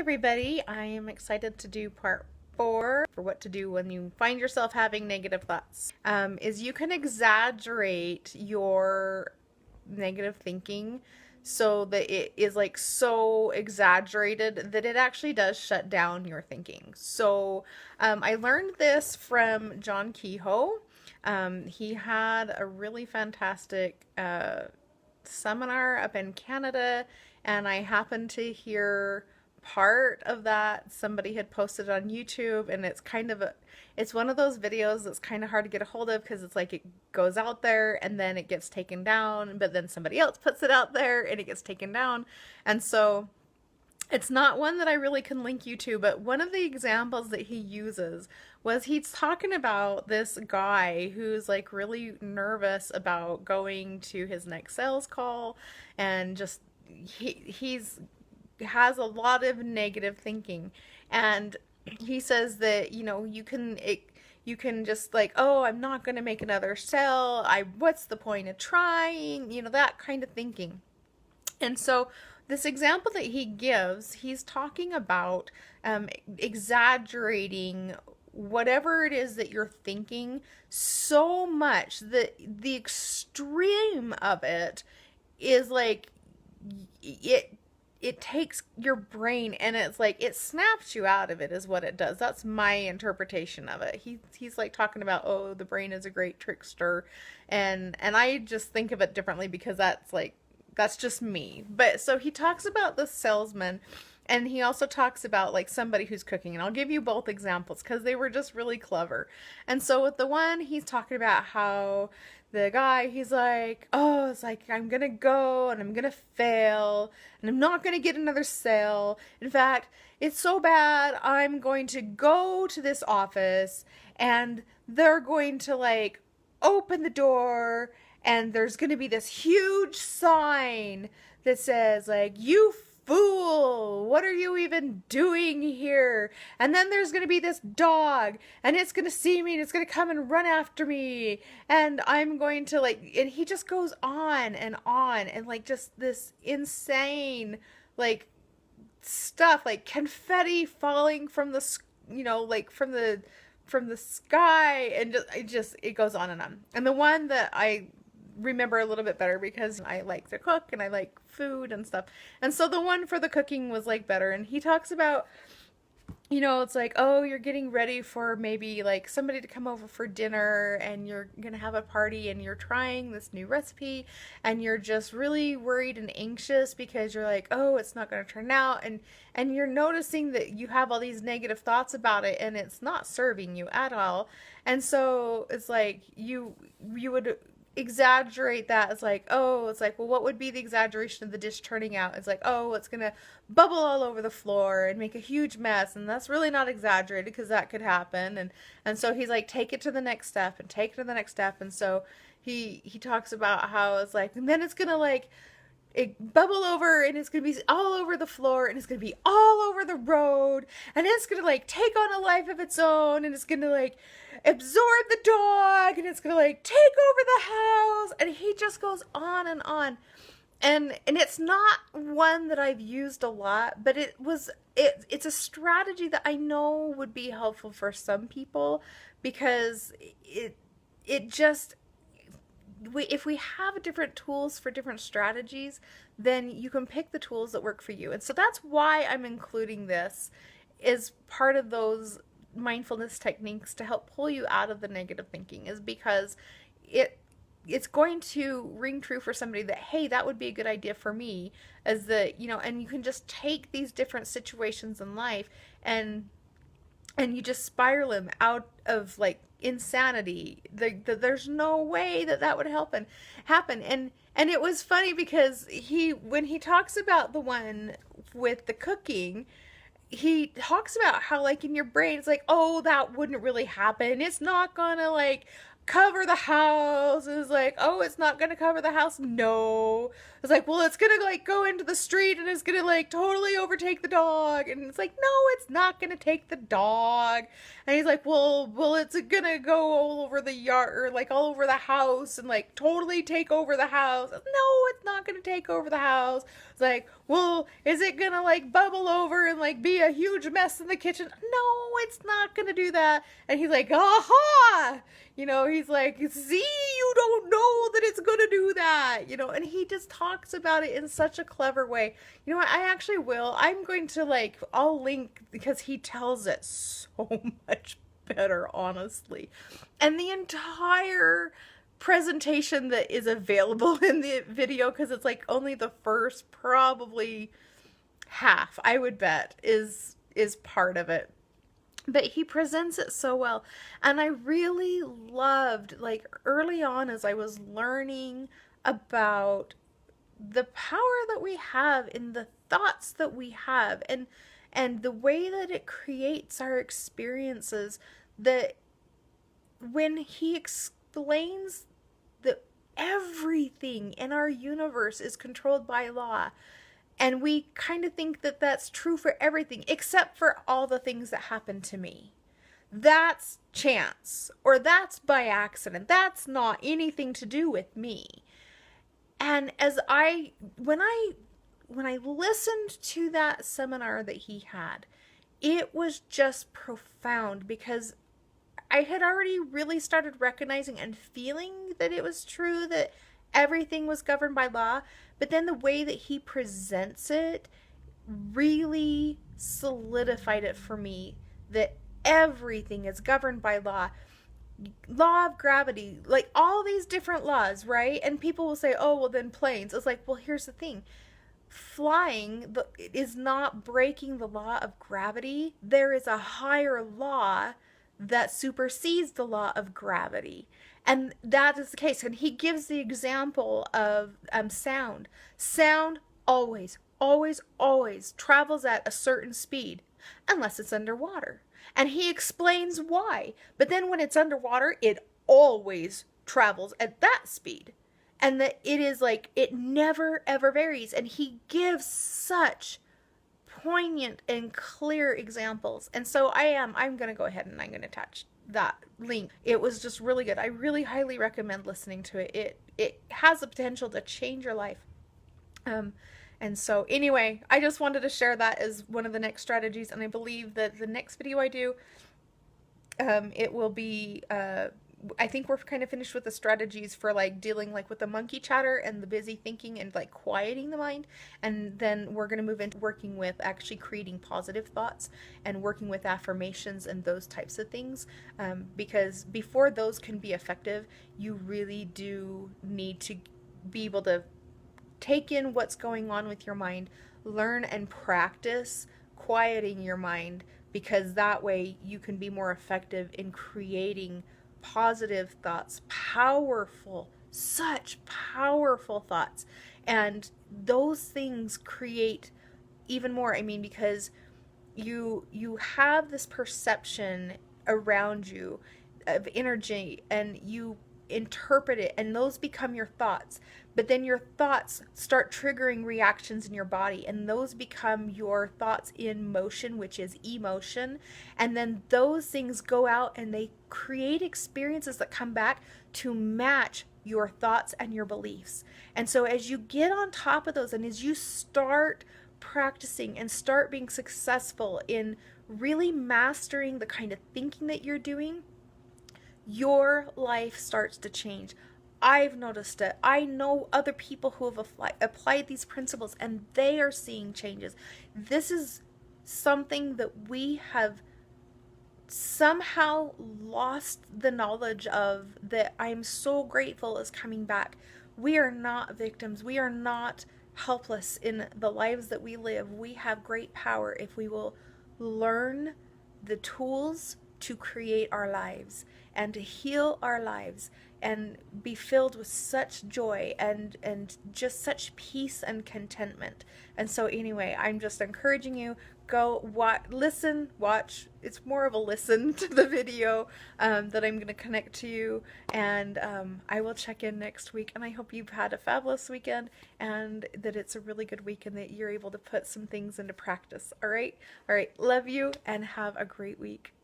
everybody, I am excited to do part 4 for what to do when you find yourself having negative thoughts. Is you can exaggerate your negative thinking so that it is like so exaggerated that it actually does shut down your thinking. I learned this from John Kehoe. He had a really fantastic seminar up in Canada, and I happened to hear part of that somebody had posted on YouTube, and it's one of those videos that's kind of hard to get a hold of because it's like it goes out there and then it gets taken down, but then somebody else puts it out there and it gets taken down. And so it's not one that I really can link you to, but one of the examples that he uses was he's talking about this guy who's like really nervous about going to his next sales call, and just he's has a lot of negative thinking. And he says that you can just like, oh, I'm not going to make another sale, what's the point of trying, that kind of thinking. And so this example that he gives, he's talking about exaggerating whatever it is that you're thinking so much that the extreme of it is like it takes your brain and it's like it snaps you out of it is what it does. That's my interpretation of it. He's like talking about, oh, the brain is a great trickster, and I just think of it differently because that's just me. But so he talks about the salesman, and he also talks about like somebody who's cooking, and I'll give you both examples because they were just really clever. And so with the one, he's talking about how the guy, he's like, oh, it's like I'm gonna go and I'm gonna fail and I'm not gonna get another sale. In fact, it's so bad, I'm going to go to this office and they're going to like open the door and there's going to be this huge sign that says like, you fool, what are you even doing here? And then there's going to be this dog and it's going to see me and it's going to come and run after me, and I'm going to like, and he just goes on and like just this insane like stuff, like confetti falling from the like from the sky, and it goes on and on. And the one that I remember a little bit better because I like to cook and I like food and stuff. And so the one for the cooking was like better. And he talks about, it's like, oh, you're getting ready for maybe like somebody to come over for dinner and you're going to have a party and you're trying this new recipe and you're just really worried and anxious because you're like, oh, it's not going to turn out. And you're noticing that you have all these negative thoughts about it and it's not serving you at all. And so it's like you would exaggerate that as like, oh, it's like, well, what would be the exaggeration of the dish turning out? It's like, oh, it's gonna bubble all over the floor and make a huge mess, and that's really not exaggerated because that could happen. And so he's like, take it to the next step and take it to the next step. And so he talks about how it's like, and then it's gonna like it bubble over and it's gonna be all over the floor and it's gonna be all over the road and it's gonna like take on a life of its own and it's gonna like absorb the dog and it's gonna like take over the house. And he just goes on and on. And it's not one that I've used a lot, but it's a strategy that I know would be helpful for some people because it just, if we have different tools for different strategies, then you can pick the tools that work for you. And so that's why I'm including this as part of those mindfulness techniques to help pull you out of the negative thinking, is because it's going to ring true for somebody that, hey, that would be a good idea for me, as and you can just take these different situations in life and you just spiral them out of like insanity. There's no way that would happen. And it was funny because when he talks about the one with the cooking, he talks about how like in your brain it's like, oh, that wouldn't really happen, it's not gonna like cover the house. And it's like, oh, it's not gonna cover the house. No. It's like, well, it's gonna like go into the street and it's gonna like totally overtake the dog. And it's like, no, it's not gonna take the dog. And he's like, well, it's gonna go all over the yard or like all over the house and like totally take over the house. No, it's not gonna take over the house. It's like, well, is it gonna like bubble over and like be a huge mess in the kitchen? No, it's not gonna do that. And he's like, aha! He's like, see, you don't know that it's gonna do that, and he just talks about it in such a clever way. You know what, I actually will. I'm going to I'll link because he tells it so much better, honestly. And the entire presentation that is available in the video, because it's like only the first probably half, I would bet, is part of it. But he presents it so well. And I really loved, early on as I was learning about the power that we have in the thoughts that we have and the way that it creates our experiences, that when he explains that everything in our universe is controlled by law, and we kind of think that that's true for everything, except for all the things that happen to me. That's chance, or that's by accident. That's not anything to do with me. And when I listened to that seminar that he had, it was just profound, because I had already really started recognizing and feeling that it was true, that everything was governed by law. But then the way that he presents it really solidified it for me, that everything is governed by law. Law of gravity, like all these different laws, right? And people will say, oh, well, then planes. It's like, well, here's the thing. Flying is not breaking the law of gravity. There is a higher law that supersedes the law of gravity. And that is the case. And he gives the example of sound. Sound always, always, always travels at a certain speed, unless it's underwater. And he explains why. But then when it's underwater, it always travels at that speed. And that it is it never, ever varies. And he gives such poignant and clear examples. And so I'm going to go ahead and I'm going to attach that link. It was just really good. I really highly recommend listening to it. It has the potential to change your life. And so anyway, I just wanted to share that as one of the next strategies. And I believe that the next video I do, it will be, I think we're kind of finished with the strategies for dealing with the monkey chatter and the busy thinking and quieting the mind. And then we're going to move into working with actually creating positive thoughts and working with affirmations and those types of things. Because before those can be effective, you really do need to be able to take in what's going on with your mind, learn and practice quieting your mind, because that way you can be more effective in creating positive thoughts, such powerful thoughts. And those things create even more, because you have this perception around you of energy, and you interpret it, and those become your thoughts. But then your thoughts start triggering reactions in your body, and those become your thoughts in motion, which is emotion. And then those things go out and they create experiences that come back to match your thoughts and your beliefs. And so as you get on top of those, and as you start practicing and start being successful in really mastering the kind of thinking that you're doing, your life starts to change. I've noticed it. I know other people who have applied these principles, and they are seeing changes. This is something that we have somehow lost the knowledge of, that I'm so grateful is coming back. We are not victims. We are not helpless in the lives that we live. We have great power if we will learn the tools to create our lives and to heal our lives and be filled with such joy and just such peace and contentment. And so anyway, I'm just encouraging you, go watch. It's more of a listen to the video that I'm going to connect to you, and I will check in next week. And I hope you've had a fabulous weekend and that it's a really good week and that you're able to put some things into practice. All right, love you and have a great week.